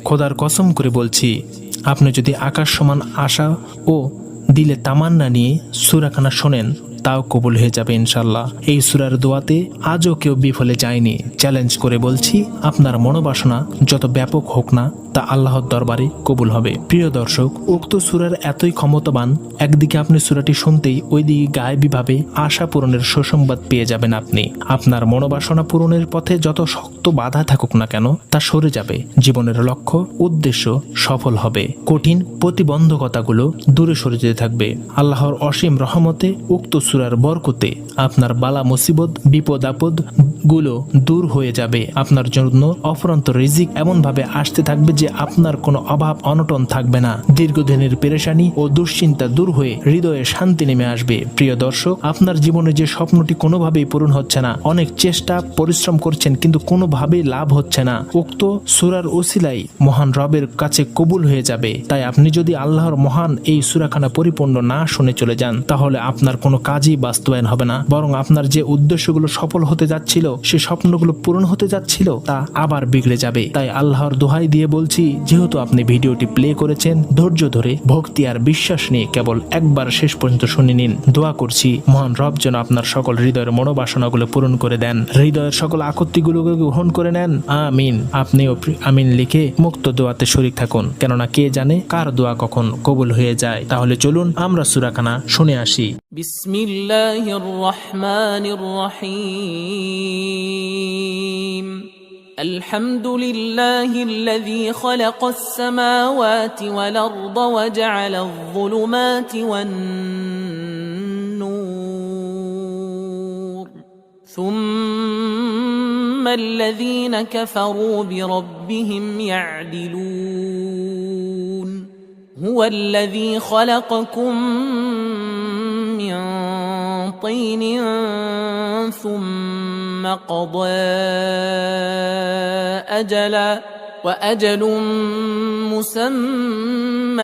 খোদার কসম করে বলছি, আপনি যদি আকাশ সমান আশা ও দিলে তামান্না নিয়ে সূরাখানা শোনেন, তাও কবুল হয়ে যাবে ইনশাল্লাহ। এই সূরার দোয়াতে আজও কেউ বিফলে যায়নি। চ্যালেঞ্জ করে বলছি, আপনার মনোবাসনা যত ব্যাপক হোক না, তা আল্লাহর দরবারে কবুল হবে। প্রিয় দর্শক, উক্ত সূরার এতই ক্ষমতাবান, একদিকে আপনি সূরাটি শুনতেই ওইদিকে গায়েবীভাবে আশা পূরণের সুসংবাদ পেয়ে যাবেন। আপনি আপনার মনোবাসনা পূরণের পথে যত শক্ত বাধা থাকুক না কেন, তা সরে যাবে। জীবনের লক্ষ্য উদ্দেশ্য সফল হবে। কঠিন প্রতিবন্ধকতাগুলো দূরে সরে যেতে থাকবে। আল্লাহর অসীম রহমতে উক্ত সূরার বরকতে আপনার বালা মুসিবত বিপদ আপদ গুলো দূর হয়ে যাবে। আপনার জন্য অফুরন্ত রিজিক এমন ভাবে আসতে থাকবে যে আপনার কোনো অভাব অনটন থাকবে না। দীর্ঘদিনের পেরেশানি ও দুশ্চিন্তা দূর হয়ে হৃদয়ে শান্তি নেমে আসবে। প্রিয় দর্শক, আপনার জীবনে যে স্বপ্নটি কোনোভাবেই পূরণ হচ্ছে না, অনেক চেষ্টা পরিশ্রম করছেন কিন্তু কোনোভাবেই লাভ হচ্ছে না, উক্ত সূরার ওসিলাই মহান রবের কাছে কবুল হয়ে যাবে। তাই আপনি যদি আল্লাহর মহান এই সূরাখানা পরিপূর্ণ না শুনে চলে যান, তাহলে আপনার কোনো কাজই বাস্তবায়ন হবে না, বরং আপনার যে উদ্দেশ্যগুলো সফল হতে যাচ্ছিল, সে স্বপ্নগুলো পূরণ হতে যাচ্ছিল, তা আবার বিগড়ে যাবে। তাই আল্লাহর দোহাই দিয়ে বলছি, যেহেতু আপনি ভিডিওটি প্লে করেছেন, ধৈর্য ধরে ভক্তি আর বিশ্বাস নিয়ে কেবল একবার শেষ পর্যন্ত শুনে নিন। দোয়া করছি মহান রব যেন আপনার সকল হৃদয়ের মনোবাসনাগুলো পূরণ করে দেন, হৃদয়ের সকল আকত্তিগুলোকে গ্রহণ করে নেন। আমিন। আপনিও আমিন লিখে মুক্ত দোয়াতে শরীক থাকুন, কেননা কে জানে কার দোয়া কখন কবুল হয়ে যায়। তাহলে চলুন আমরা সূরাখানা শুনে আসি। বিসমিল্লাহির রহমানির রহিম। আলহামদুলিল্লাহিল্লাযী খালাকাস সামাওয়াতি ওয়াল আরদা ওয়া জা'আলায যুলুমাতি ওয়ান নূর সুম্মাল লাযীনা কাফারু বিরাব্বিহিম ইয়া'দিলুন হুয়াল্লাযী খালাকাকুম মিন طين ثم قضى أجلا وأجل مسمى